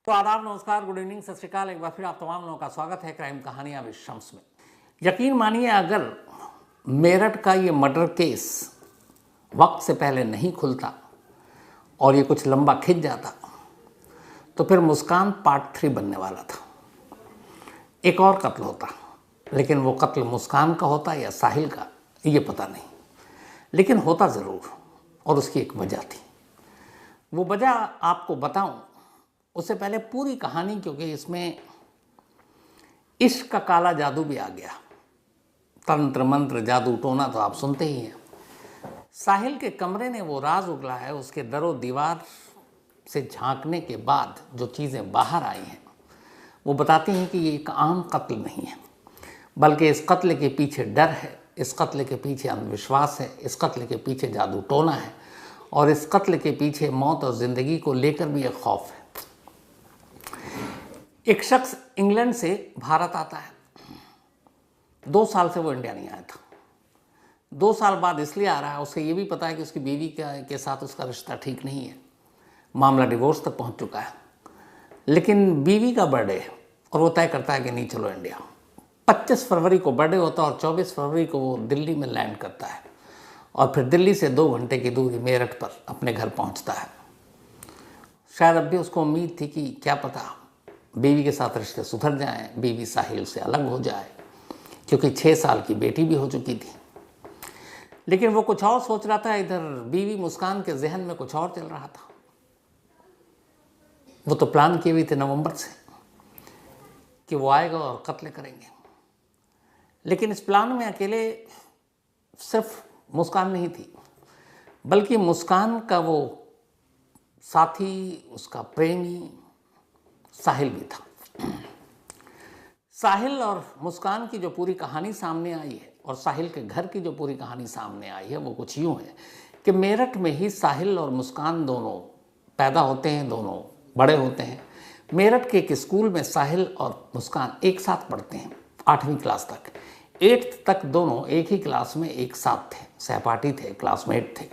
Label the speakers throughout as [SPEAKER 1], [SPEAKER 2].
[SPEAKER 1] तो आदाब, नमस्कार, गुड इवनिंग, सत श्री अकाल। एक बार फिर आप तमाम लोगों का स्वागत है क्राइम कहानियां विद शम्स में। यकीन मानिए, अगर मेरठ का ये मर्डर केस वक्त से पहले नहीं खुलता और ये कुछ लंबा खिंच जाता तो फिर मुस्कान पार्ट 3 बनने वाला था। एक और कत्ल होता, लेकिन वो कत्ल मुस्कान का होता या साहिल का ये पता नहीं, लेकिन होता ज़रूर, और उसकी एक वजह थी। वो वजह आपको बताऊं उससे पहले पूरी कहानी, क्योंकि इसमें इश्क का काला जादू भी आ गया। तंत्र मंत्र जादू टोना तो आप सुनते ही हैं। साहिल के कमरे ने वो राज उगला है। उसके दरो दीवार से झांकने के बाद जो चीज़ें बाहर आई हैं वो बताती हैं कि ये एक आम कत्ल नहीं है, बल्कि इस कत्ल के पीछे डर है, इस कत्ल के पीछे अंधविश्वास है, इस कत्ल के पीछे जादू टोना है, और इस कत्ल के पीछे मौत और ज़िंदगी को लेकर भी एक खौफ है। एक शख्स इंग्लैंड से भारत आता है। 2 साल से वो इंडिया नहीं आया था। 2 साल बाद इसलिए आ रहा है, उसे ये भी पता है कि उसकी बीवी के साथ उसका रिश्ता ठीक नहीं है, मामला डिवोर्स तक पहुंच चुका है। लेकिन बीवी का बर्थडे है और वो तय करता है कि नहीं, चलो इंडिया। 25 फरवरी को बर्थडे होता है और 24 फरवरी को वो दिल्ली में लैंड करता है और फिर दिल्ली से 2 घंटे की दूरी मेरठ पर अपने घर पहुंचता है। शायद अब भी उसको उम्मीद थी कि क्या पता बीवी के साथ रिश्ते सुधर जाएं, बीवी साहिल से अलग हो जाए, क्योंकि 6 साल की बेटी भी हो चुकी थी। लेकिन वो कुछ और सोच रहा था, इधर बीवी मुस्कान के जहन में कुछ और चल रहा था। वो तो प्लान किए हुए थे नवंबर से कि वो आएगा और कत्ल करेंगे। लेकिन इस प्लान में अकेले सिर्फ मुस्कान नहीं थी, बल्कि मुस्कान का वो साथी, उसका प्रेमी साहिल भी था। साहिल और मुस्कान की जो पूरी कहानी सामने आई है और साहिल के घर की जो पूरी कहानी सामने आई है वो कुछ यूँ है कि मेरठ में ही साहिल और मुस्कान दोनों पैदा होते हैं, दोनों बड़े होते हैं। मेरठ के एक स्कूल में साहिल और मुस्कान एक साथ पढ़ते हैं 8वीं क्लास तक। 8th तक दोनों एक ही क्लास में एक साथ थे, सहपाठी थे, क्लासमेट थे।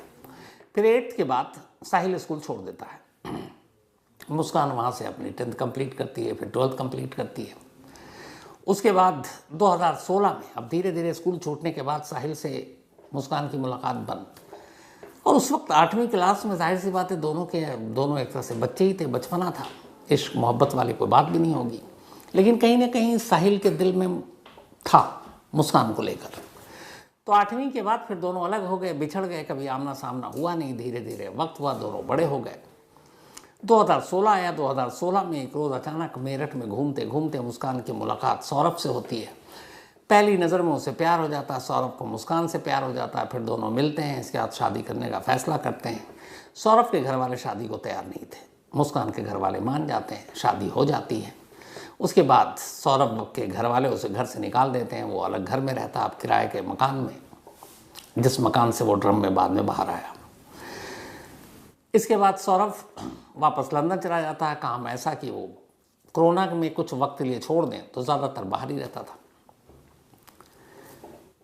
[SPEAKER 1] फिर 8th के बाद साहिल स्कूल छोड़ देता है। मुस्कान वहाँ से अपनी 10th कंप्लीट करती है, फिर 12th कंप्लीट करती है। उसके बाद 2016 में, अब धीरे धीरे स्कूल छूटने के बाद साहिल से मुस्कान की मुलाकात बंद। और उस वक्त 8वीं क्लास में जाहिर सी बात है दोनों एक तरह से बच्चे ही थे, बचपना था, इश्क मोहब्बत वाली कोई बात भी नहीं होगी। लेकिन कहीं ना कहीं साहिल के दिल में था मुस्कान को लेकर। तो 8वीं के बाद फिर दोनों अलग हो गए, बिछड़ गए, कभी आमना सामना हुआ नहीं। धीरे धीरे वक्त हुआ, दोनों बड़े हो गए। 2016 आया। 2016 में एक रोज़ अचानक मेरठ में घूमते घूमते मुस्कान की मुलाकात सौरभ से होती है। पहली नज़र में उसे प्यार हो जाता है, सौरभ को मुस्कान से प्यार हो जाता है। फिर दोनों मिलते हैं, इसके बाद शादी करने का फैसला करते हैं। सौरभ के घर वाले शादी को तैयार नहीं थे, मुस्कान के घर वाले मान जाते हैं, शादी हो जाती है। उसके बाद सौरभ के घर वाले उसे घर से निकाल देते हैं। वो अलग घर में रहता, अब किराए के मकान में, जिस मकान से वो ड्रम में बाद में बाहर आया। इसके बाद सौरभ वापस लंदन चला जाता है। काम ऐसा कि वो कोरोना में कुछ वक्त लिए छोड़ दें तो ज़्यादातर बाहर ही रहता था।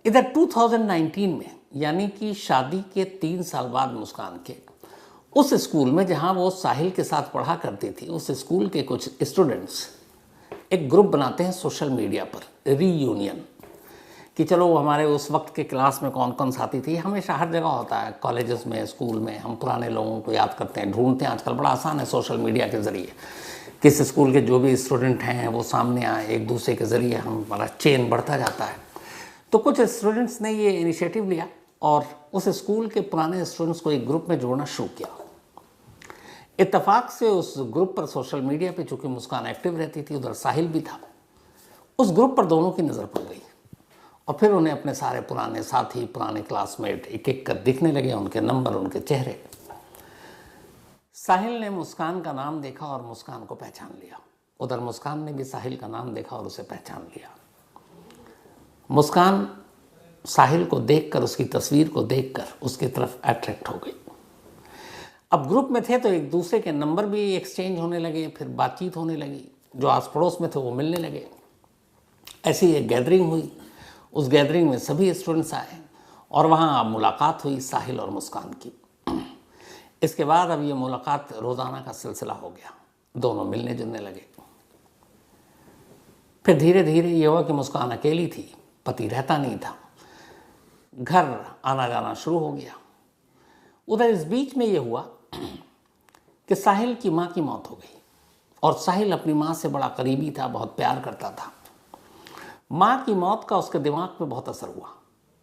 [SPEAKER 1] इधर 2019 में, यानी कि शादी के 3 साल बाद, मुस्कान के उस स्कूल में जहां वो साहिल के साथ पढ़ा करती थी, उस स्कूल के कुछ स्टूडेंट्स एक ग्रुप बनाते हैं सोशल मीडिया पर, रीयूनियन, कि चलो हमारे उस वक्त के क्लास में कौन कौन साथी थी। हमेशा हर जगह होता है, कॉलेजेस में, स्कूल में, हम पुराने लोगों को याद करते हैं, ढूंढते हैं। आजकल बड़ा आसान है सोशल मीडिया के ज़रिए, किस स्कूल के जो भी स्टूडेंट हैं वो सामने आए, एक दूसरे के ज़रिए हमारा चेन बढ़ता जाता है। तो कुछ स्टूडेंट्स ने ये इनिशिएटिव लिया और उस स्कूल के पुराने स्टूडेंट्स को एक ग्रुप में जोड़ना शुरू किया। इत्तेफाक से उस ग्रुप पर सोशल मीडिया पे चूँकि मुस्कान एक्टिव रहती थी, उधर साहिल भी था, उस ग्रुप पर दोनों की नज़र पड़ गई। और फिर उन्हें अपने सारे पुराने साथी, पुराने क्लासमेट एक एक कर दिखने लगे, उनके नंबर, उनके चेहरे। साहिल ने मुस्कान का नाम देखा और मुस्कान को पहचान लिया। उधर मुस्कान ने भी साहिल का नाम देखा और उसे पहचान लिया। मुस्कान साहिल को देखकर, उसकी तस्वीर को देखकर उसकी तरफ अट्रैक्ट हो गई। अब ग्रुप में थे तो एक दूसरे के नंबर भी एक्सचेंज होने लगे, फिर बातचीत होने लगी। जो आस पड़ोस में थे वो मिलने लगे। ऐसी एक गैदरिंग हुई। उस गैदरिंग में सभी स्टूडेंट्स आए और वहाँ मुलाकात हुई साहिल और मुस्कान की। इसके बाद अब ये मुलाकात रोज़ाना का सिलसिला हो गया। दोनों मिलने जुलने लगे। फिर धीरे धीरे ये हुआ कि मुस्कान अकेली थी, पति रहता नहीं था, घर आना जाना शुरू हो गया। उधर इस बीच में ये हुआ कि साहिल की माँ की मौत हो गई और साहिल अपनी माँ से बड़ा करीबी था, बहुत प्यार करता था। माँ की मौत का उसके दिमाग पे बहुत असर हुआ,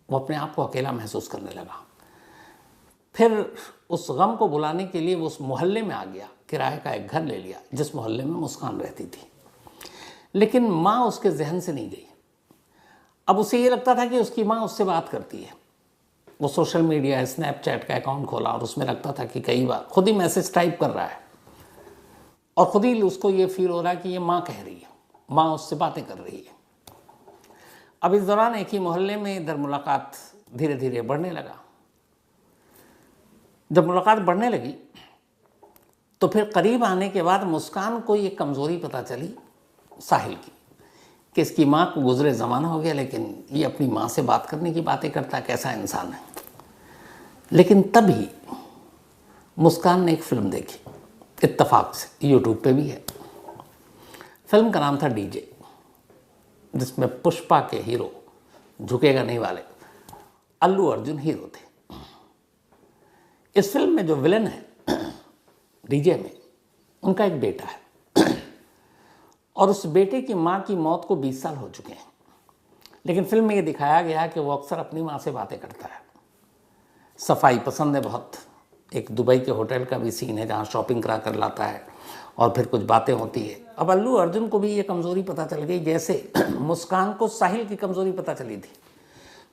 [SPEAKER 1] वो अपने आप को अकेला महसूस करने लगा। फिर उस गम को बुलाने के लिए वो उस मोहल्ले में आ गया, किराए का एक घर ले लिया जिस मोहल्ले में मुस्कान रहती थी। लेकिन माँ उसके जहन से नहीं गई। अब उसे ये लगता था कि उसकी माँ उससे बात करती है। वो सोशल मीडिया स्नैपचैट का अकाउंट खोला और उसमें लगता था कि कई बार खुद ही मैसेज टाइप कर रहा है और खुद ही उसको ये फील हो रहा है कि ये माँ कह रही है, माँ उससे बातें कर रही है। अब इस दौरान एक ही मोहल्ले में इधर मुलाकात धीरे धीरे बढ़ने लगा। जब मुलाकात बढ़ने लगी तो फिर करीब आने के बाद मुस्कान को ये कमज़ोरी पता चली साहिल की कि इसकी माँ को गुजरे ज़माना हो गया, लेकिन ये अपनी माँ से बात करने की बातें करता है, कैसा इंसान है। लेकिन तभी मुस्कान ने एक फ़िल्म देखी, इत्तेफाक से, यूट्यूब पे भी है। फिल्म का नाम था डीजे, जिसमें पुष्पा के हीरो, झुकेगा नहीं वाले, अल्लू अर्जुन हीरो थे। इस फिल्म में जो विलन है डीजे में, उनका एक बेटा है और उस बेटे की माँ की मौत को 20 साल हो चुके हैं। लेकिन फिल्म में ये दिखाया गया कि वो अक्सर अपनी माँ से बातें करता है। सफाई पसंद है बहुत। एक दुबई के होटल का भी सीन है जहाँ शॉपिंग करा कर लाता है और फिर कुछ बातें होती है। अब अल्लू अर्जुन को भी ये कमज़ोरी पता चल गई, जैसे मुस्कान को साहिल की कमज़ोरी पता चली थी।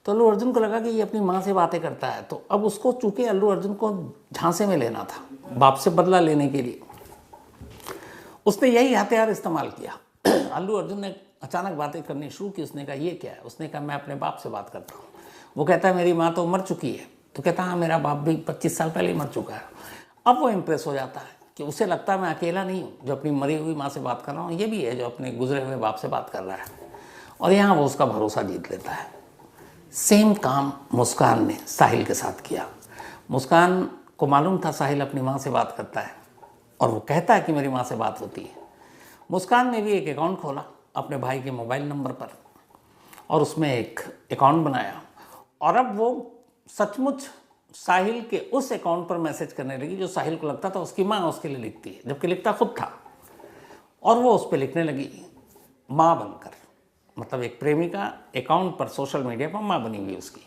[SPEAKER 1] तो अल्लू अर्जुन को लगा कि ये अपनी माँ से बातें करता है। तो अब उसको, चूँकि अल्लू अर्जुन को झांसे में लेना था, बाप से बदला लेने के लिए, उसने यही हथियार इस्तेमाल किया। अल्लू अर्जुन ने अचानक बातें करनी शुरू की। उसने कहा ये क्या है? उसने कहा मैं अपने बाप से बात करता हूँ। वो कहता है मेरी माँ तो मर चुकी है। तो कहता हाँ, मेरा बाप भी 25 साल पहले ही मर चुका है। अब वो इम्प्रेस हो जाता है कि उसे लगता है मैं अकेला नहीं हूँ जो अपनी मरी हुई माँ से बात कर रहा हूँ, ये भी है जो अपने गुजरे हुए बाप से बात कर रहा है। और यहाँ वो उसका भरोसा जीत लेता है। सेम काम मुस्कान ने साहिल के साथ किया। मुस्कान को मालूम था साहिल अपनी माँ से बात करता है और वो कहता है कि मेरी माँ से बात होती है। मुस्कान ने भी एक अकाउंट खोला अपने भाई के मोबाइल नंबर पर और उसमें एक अकाउंट बनाया और अब वो सचमुच साहिल के उस अकाउंट पर मैसेज करने लगी जो साहिल को लगता था उसकी माँ उसके लिए लिखती है, जबकि लिखता खुद था। और वो उस पर लिखने लगी माँ बनकर, मतलब एक प्रेमिका अकाउंट पर सोशल मीडिया पर माँ बनी हुई उसकी,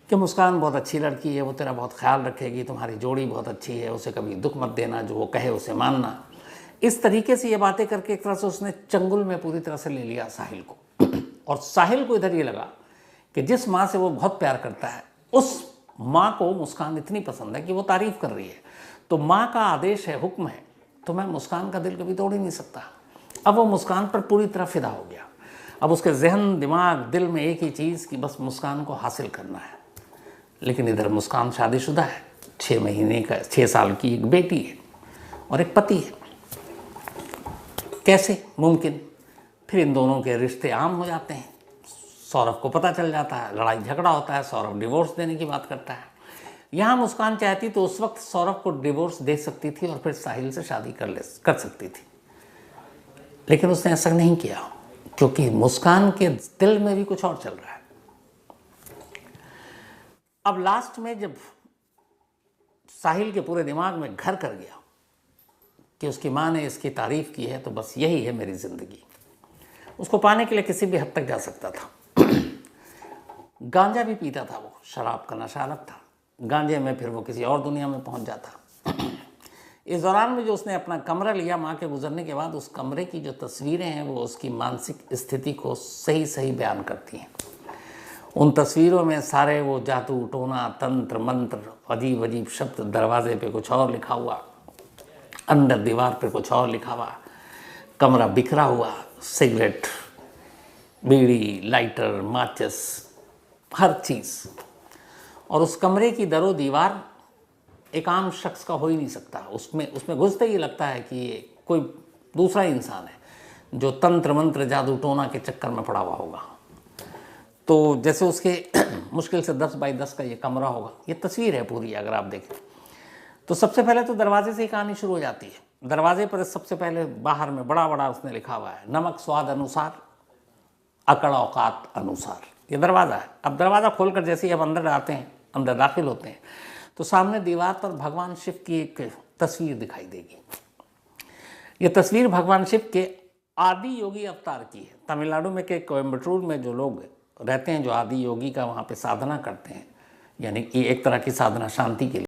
[SPEAKER 1] कि मुस्कान बहुत अच्छी लड़की है, वो तेरा बहुत ख्याल रखेगी, तुम्हारी जोड़ी बहुत अच्छी है, उसे कभी दुख मत देना, जो वो कहे उसे मानना। इस तरीके से ये बातें करके एक तरह से उसने चंगुल में पूरी तरह से ले लिया साहिल को। और साहिल को इधर ये लगा कि जिस माँ से वो बहुत प्यार करता है उस माँ को मुस्कान इतनी पसंद है कि वो तारीफ़ कर रही है। तो माँ का आदेश है, हुक्म है, तो मैं मुस्कान का दिल कभी तोड़ ही नहीं सकता। अब वो मुस्कान पर पूरी तरह फिदा हो गया। अब उसके जहन, दिमाग, दिल में एक ही चीज़ कि बस मुस्कान को हासिल करना है। लेकिन इधर मुस्कान शादीशुदा है, 6 साल की एक बेटी है और एक पति है। कैसे मुमकिन? फिर इन दोनों के रिश्ते आम हो जाते हैं। सौरभ को पता चल जाता है, लड़ाई झगड़ा होता है, सौरभ डिवोर्स देने की बात करता है। यहाँ मुस्कान चाहती तो उस वक्त सौरभ को डिवोर्स दे सकती थी और फिर साहिल से शादी कर सकती थी, लेकिन उसने ऐसा नहीं किया क्योंकि मुस्कान के दिल में भी कुछ और चल रहा है। अब लास्ट में जब साहिल के पूरे दिमाग में घर कर गया कि उसकी माँ ने इसकी तारीफ़ की है तो बस यही है मेरी ज़िंदगी, उसको पाने के लिए किसी भी हद तक जा सकता था। गांजा भी पीता था वो, शराब का नशा अलग था, गांजे में फिर वो किसी और दुनिया में पहुंच जाता। इस दौरान में जो उसने अपना कमरा लिया माँ के गुजरने के बाद, उस कमरे की जो तस्वीरें हैं वो उसकी मानसिक स्थिति को सही सही बयान करती हैं। उन तस्वीरों में सारे वो जादू टोना, तंत्र मंत्र, अजीब अजीब शब्द, दरवाजे पे कुछ और लिखा हुआ, अंदर दीवार पे कुछ और लिखा हुआ, कमरा बिखरा हुआ, सिगरेट, बीड़ी, लाइटर, माचिस, हर चीज़। और उस कमरे की दरो दीवार एक आम शख्स का हो ही नहीं सकता। उसमें घुसते ही लगता है कि ये कोई दूसरा इंसान है जो तंत्र मंत्र, जादू टोना के चक्कर में पड़ा हुआ होगा। तो जैसे उसके मुश्किल से 10 बाई 10 का ये कमरा होगा। ये तस्वीर है पूरी, अगर आप देखें तो सबसे पहले तो दरवाजे से ही कहानी शुरू हो जाती है। दरवाजे पर सबसे पहले बाहर में बड़ा बड़ा उसने लिखा हुआ है, नमक स्वाद अनुसार, अकड़ औकात अनुसार। ये दरवाज़ा है। अब दरवाज़ा खोलकर जैसे ही हम अंदर आते हैं, अंदर दाखिल होते हैं, तो सामने दीवार पर भगवान शिव की एक तस्वीर दिखाई देगी। ये तस्वीर भगवान शिव के आदि योगी अवतार की है। तमिलनाडु में के कोयम्बटूर में जो लोग रहते हैं, जो आदि योगी का वहाँ पे साधना करते हैं, यानी कि एक तरह की साधना शांति के लिए